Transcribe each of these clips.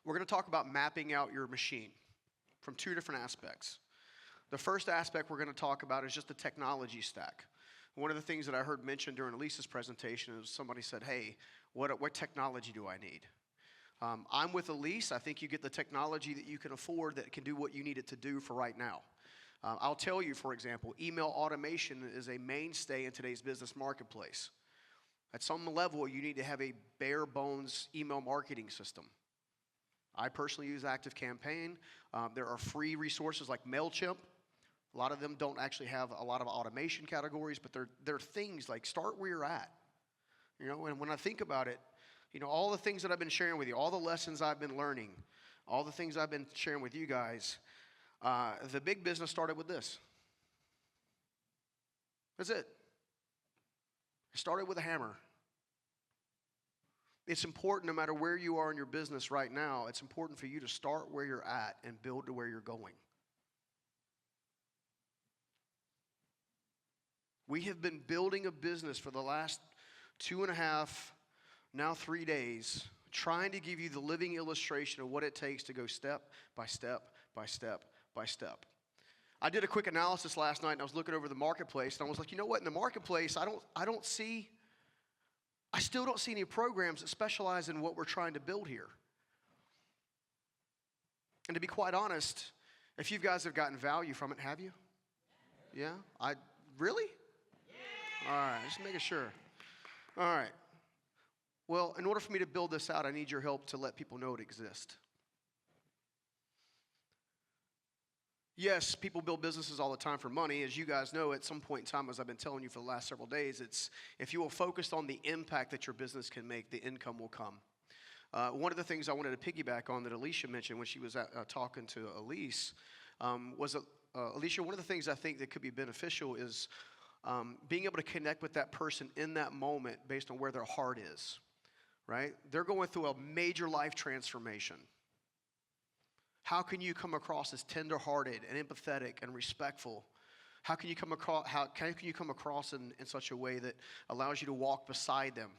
We're going to talk about mapping out your machine from two different aspects. The first aspect we're going to talk about is just the technology stack. One of the things that I heard mentioned during Elisa's presentation is somebody said, hey, what technology do I need? I'm with Elise. I think you get the technology that you can afford that can do what you need it to do for right now. I'll tell you, for example, email automation is a mainstay in today's business marketplace. At some level, you need to have a bare bones email marketing system. I personally use ActiveCampaign. There are free resources like MailChimp. A lot of them don't actually have a lot of automation categories, but they're things like start where you're at. You know, and when I think about it, you know, all the things that I've been sharing with you, all the lessons I've been learning, all the things I've been sharing with you guys, the big business started with this. That's it. It started with a hammer. It's important, no matter where you are in your business right now, it's important for you to start where you're at and build to where you're going. We have been building a business for the last 2.5, now 3 days, trying to give you the living illustration of what it takes to go step by step by step by step. I did a quick analysis last night, and I was looking over the marketplace, and I was like, you know what? In the marketplace, I still don't see any programs that specialize in what we're trying to build here. And to be quite honest, if you guys have gotten value from it, have you? Yeah? Really? All right, just making sure. All right. Well, in order for me to build this out, I need your help to let people know it exists. Yes, people build businesses all the time for money. As you guys know, at some point in time, as I've been telling you for the last several days, it's if you will focus on the impact that your business can make, the income will come. One of the things I wanted to piggyback on that Alicia mentioned when she was talking to Elise was, Alicia, one of the things I think that could be beneficial is being able to connect with that person in that moment based on where their heart is, right? They're going through a major life transformation. How can you come across as tender-hearted and empathetic and respectful? How can you come across in such a way that allows you to walk beside them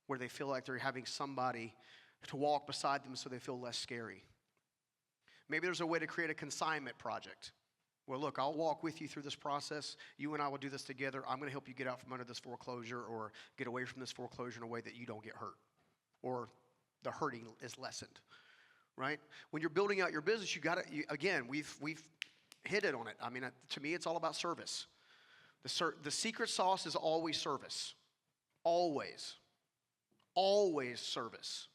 where they feel like they're having somebody to walk beside them so they feel less scary? Maybe there's a way to create a consignment project. Well, look, I'll walk with you through this process. You and I will do this together. I'm going to help you get out from under this foreclosure or get away from this foreclosure in a way that you don't get hurt or the hurting is lessened, right? When you're building out your business, again, we've hit it on it. I mean, to me, it's all about service. The secret sauce is always service. Always. Always service.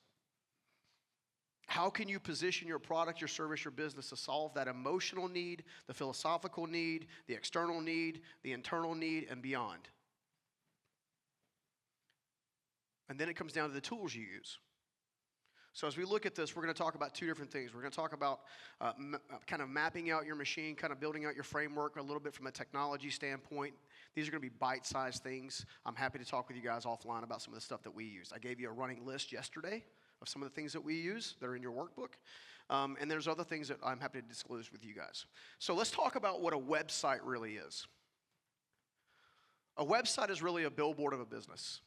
How can you position your product, your service, your business to solve that emotional need, the philosophical need, the external need, the internal need, and beyond? And then it comes down to the tools you use. So as we look at this, we're going to talk about two different things. We're going to talk about kind of mapping out your machine, kind of building out your framework a little bit from a technology standpoint. These are going to be bite-sized things. I'm happy to talk with you guys offline about some of the stuff that we use. I gave you a running list yesterday of some of the things that we use that are in your workbook. And there's other things that I'm happy to disclose with you guys. So let's talk about what a website really is. A website is really a billboard of a business.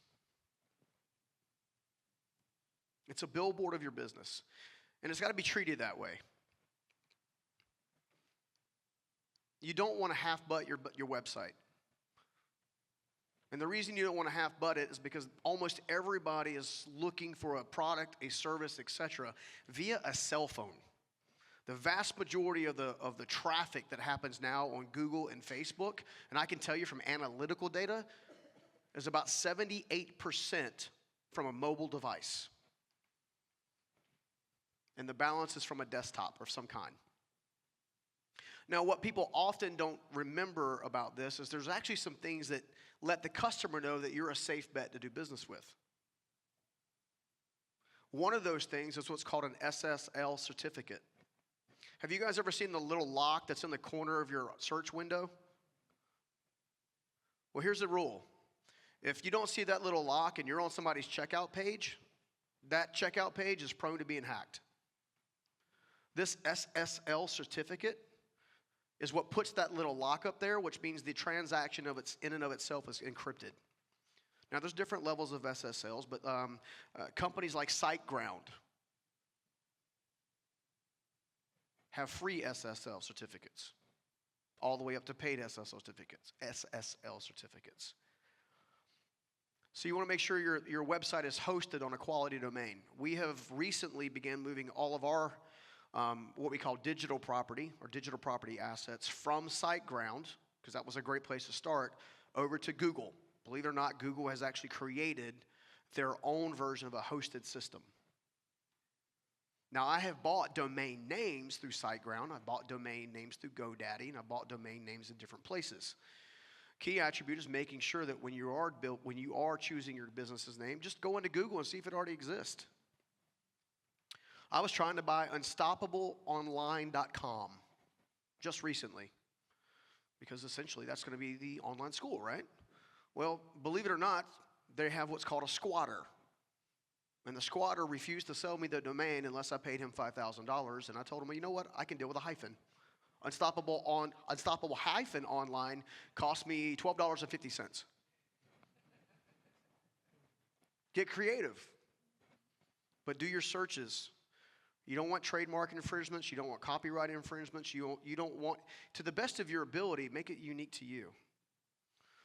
It's a billboard of your business. And it's got to be treated that way. You don't want to half-butt your website. And the reason you don't want to half-butt it is because almost everybody is looking for a product, a service, etc., via a cell phone. The vast majority of the traffic that happens now on Google and Facebook, and I can tell you from analytical data, is about 78% from a mobile device. And the balance is from a desktop of some kind. Now, what people often don't remember about this is there's actually some things that let the customer know that you're a safe bet to do business with. One of those things is what's called an SSL certificate. Have you guys ever seen the little lock that's in the corner of your search window? Well, here's the rule. If you don't see that little lock and you're on somebody's checkout page, that checkout page is prone to being hacked. This SSL certificate is what puts that little lock up there, which means the transaction in and of itself is encrypted. Now, there's different levels of SSLs, but companies like SiteGround, have free SSL certificates, all the way up to paid SSL certificates. So you want to make sure your website is hosted on a quality domain. We have recently began moving all of our what we call digital property or digital property assets from SiteGround, because that was a great place to start, over to Google. Believe it or not, Google has actually created their own version of a hosted system. Now, I have bought domain names through SiteGround. I bought domain names through GoDaddy, and I bought domain names in different places. Key attribute is making sure that when you are choosing your business's name, just go into Google and see if it already exists. I was trying to buy unstoppableonline.com just recently, because essentially that's going to be the online school, right? Well, believe it or not, they have what's called a squatter. And the squatter refused to sell me the domain unless I paid him $5,000. And I told him, well, you know what? I can deal with a hyphen. Unstoppable hyphen online cost me $12.50. Get creative, but do your searches. You don't want trademark infringements. You don't want copyright infringements. You don't want, to the best of your ability, make it unique to you.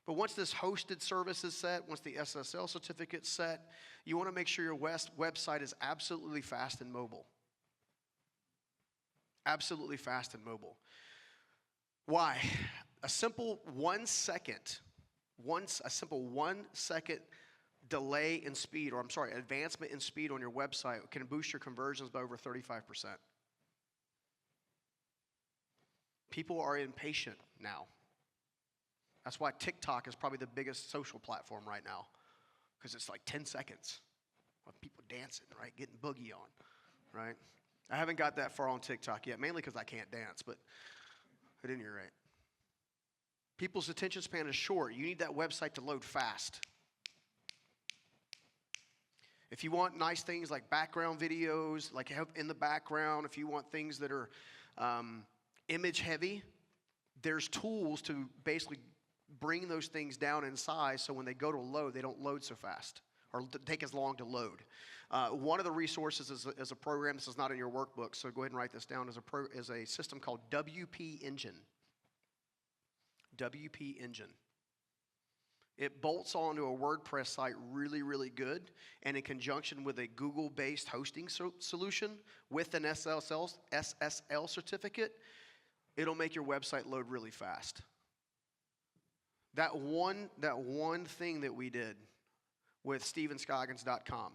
But once this hosted service is set, once the SSL certificate's set, you want to make sure your website is absolutely fast and mobile. Absolutely fast and mobile. Why? A simple 1 second, a simple 1 second delay in speed, or advancement in speed on your website can boost your conversions by over 35%. People are impatient now. That's why TikTok is probably the biggest social platform right now, because it's like 10 seconds of people dancing, right, getting boogie on, right? I haven't got that far on TikTok yet, mainly because I can't dance, but at any rate. People's attention span is short. You need that website to load fast. If you want nice things like background videos, like in the background, if you want things that are image heavy, there's tools to basically bring those things down in size so when they go to load, they don't load so fast or take as long to load. One of the resources is a program. This is not in your workbook, so go ahead and write this down. Is a system called WP Engine. WP Engine. It bolts onto a WordPress site really, really good, and in conjunction with a Google-based hosting solution with an SSL certificate, it'll make your website load really fast. That one thing that we did with Scoggins.com,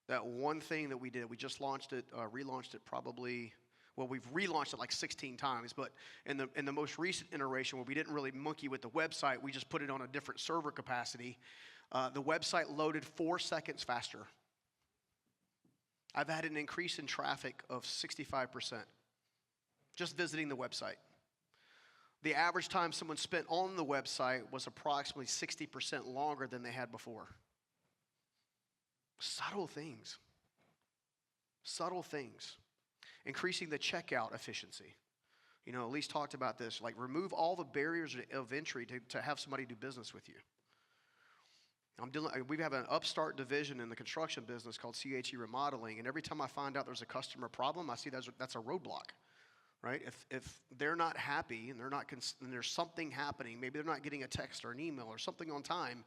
that one thing that we did, we just launched it, relaunched it probably. Well, we've relaunched it like 16 times, but in the most recent iteration where we didn't really monkey with the website, we just put it on a different server capacity, the website loaded 4 seconds faster. I've had an increase in traffic of 65% just visiting the website. The average time someone spent on the website was approximately 60% longer than they had before. Subtle things. Subtle things. Increasing the checkout efficiency. You know, Elise talked about this. Like, remove all the barriers of entry to have somebody do business with you. We have an upstart division in the construction business called CHE Remodeling, and every time I find out there's a customer problem, I see that's a roadblock, right? If they're not happy and and there's something happening, maybe they're not getting a text or an email or something on time,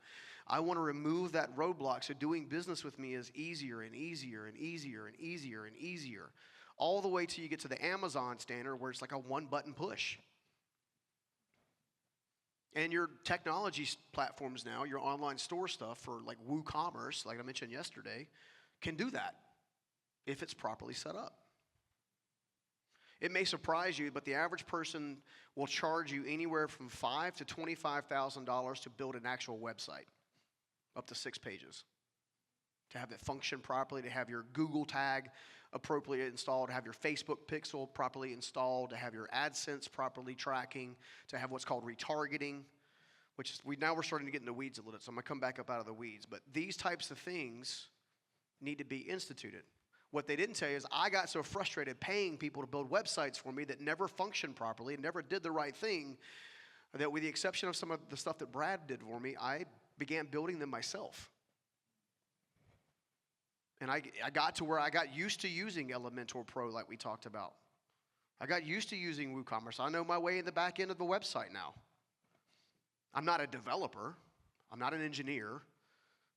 I want to remove that roadblock so doing business with me is easier and easier and easier and easier and easier. All the way till you get to the Amazon standard where it's like a one-button push. And your technology platforms now, your online store stuff for like WooCommerce, like I mentioned yesterday, can do that if it's properly set up. It may surprise you, but the average person will charge you anywhere from $5,000 to $25,000 to build an actual website, up to 6 pages. To have it function properly, to have your Google tag appropriately installed, to have your Facebook pixel properly installed, to have your AdSense properly tracking, to have what's called retargeting, which is, we're starting to get in the weeds a little bit, so I'm going to come back up out of the weeds. But these types of things need to be instituted. What they didn't tell you is I got so frustrated paying people to build websites for me that never functioned properly and never did the right thing that with the exception of some of the stuff that Brad did for me, I began building them myself. And I got to where I got used to using Elementor Pro like we talked about. I got used to using WooCommerce. I know my way in the back end of the website now. I'm not a developer. I'm not an engineer.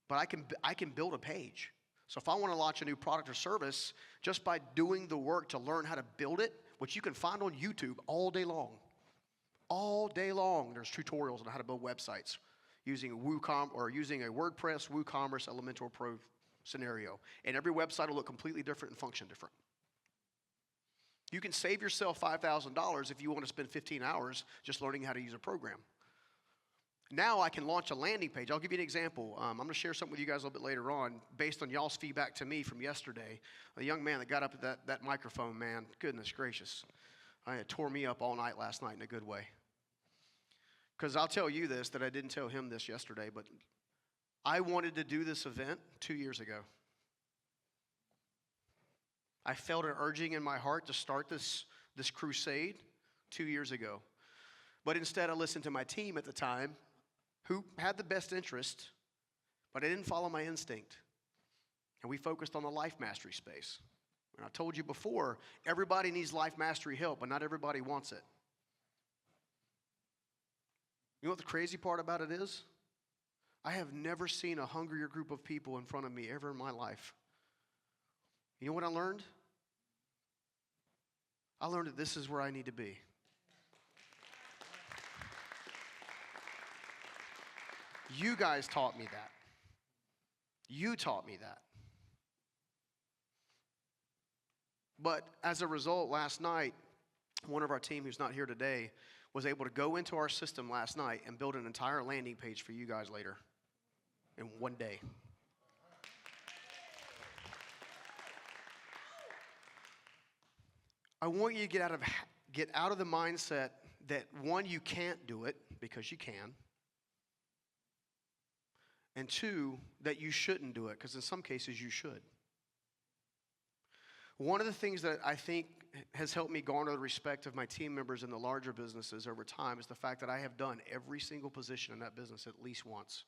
But I can build a page. So if I want to launch a new product or service, just by doing the work to learn how to build it, which you can find on YouTube all day long. All day long, there's tutorials on how to build websites using using a WordPress, WooCommerce, Elementor Pro scenario. And every website will look completely different and function different. You can save yourself $5,000 if you want to spend 15 hours just learning how to use a program. Now I can launch a landing page. I'll give you an example. I'm going to share something with you guys a little bit later on based on y'all's feedback to me from yesterday. A young man that got up at that microphone, man, goodness gracious. It tore me up all night last night in a good way. Because I'll tell you this, that I didn't tell him this yesterday, but I wanted to do this event 2 years ago. I felt an urging in my heart to start this crusade 2 years ago. But instead I listened to my team at the time, who had the best interest, but I didn't follow my instinct. And we focused on the life mastery space. And I told you before, everybody needs life mastery help, but not everybody wants it. You know what the crazy part about it is? I have never seen a hungrier group of people in front of me ever in my life. You know what I learned? I learned that this is where I need to be. You guys taught me that. You taught me that. But as a result, last night, one of our team who's not here today was able to go into our system last night and build an entire landing page for you guys later in one day. I want you to get out of the mindset that, one, you can't do it, because you can. And two, that you shouldn't do it, because in some cases you should. One of the things that I think has helped me garner the respect of my team members in the larger businesses over time is the fact that I have done every single position in that business at least once.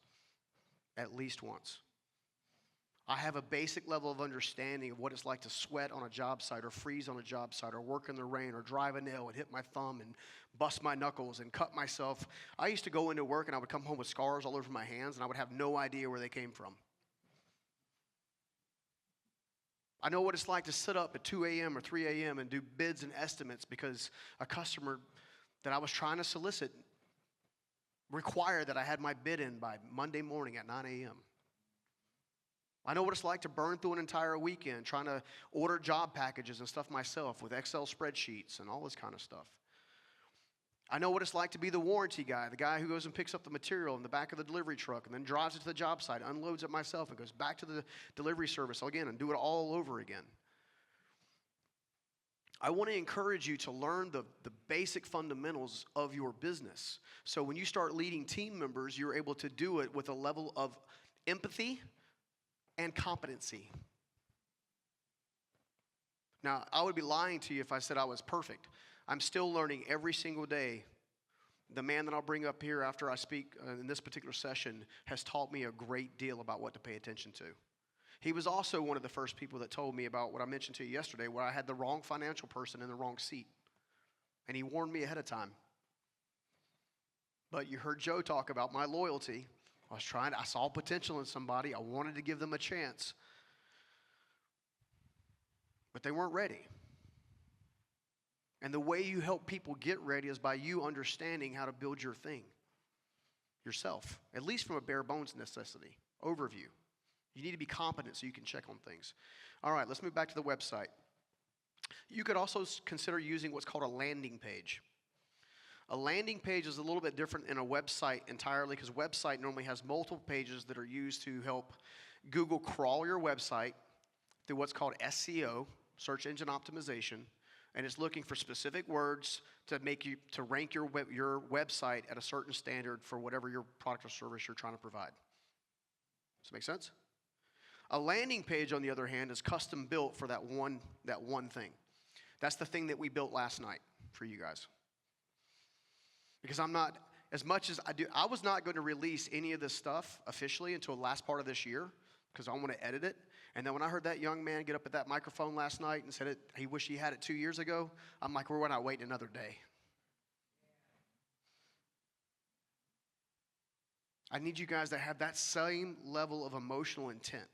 At least once. I have a basic level of understanding of what it's like to sweat on a job site or freeze on a job site or work in the rain or drive a nail and hit my thumb and bust my knuckles and cut myself. I used to go into work and I would come home with scars all over my hands and I would have no idea where they came from. I know what it's like to sit up at 2 a.m. or 3 a.m. and do bids and estimates because a customer that I was trying to solicit required that I had my bid in by Monday morning at 9 a.m. I know what it's like to burn through an entire weekend trying to order job packages and stuff myself with Excel spreadsheets and all this kind of stuff. I know what it's like to be the warranty guy, the guy who goes and picks up the material in the back of the delivery truck and then drives it to the job site, unloads it myself, and goes back to the delivery service again and do it all over again. I want to encourage you to learn the basic fundamentals of your business. So when you start leading team members, you're able to do it with a level of empathy and competency. Now, I would be lying to you if I said I was perfect. I'm still learning every single day. The man that I'll bring up here after I speak in this particular session has taught me a great deal about what to pay attention to. He was also one of the first people that told me about what I mentioned to you yesterday, where I had the wrong financial person in the wrong seat. And he warned me ahead of time. But you heard Joe talk about my loyalty. I saw potential in somebody. I wanted to give them a chance. But they weren't ready. And the way you help people get ready is by you understanding how to build your thing yourself, at least from a bare bones necessity, overview. You need to be competent so you can check on things. All right, let's move back to the website. You could also consider using what's called a landing page. A landing page is a little bit different in a website entirely because a website normally has multiple pages that are used to help Google crawl your website through what's called SEO, search engine optimization, and it's looking for specific words to rank your website at a certain standard for whatever your product or service you're trying to provide. Does that make sense? A landing page, on the other hand, is custom built for that one thing. That's the thing that we built last night for you guys. Because I was not going to release any of this stuff officially until the last part of this year because I want to edit it. And then when I heard that young man get up at that microphone last night and said he wished he had it 2 years ago, I'm like, we're not waiting another day. I need you guys to have that same level of emotional intent.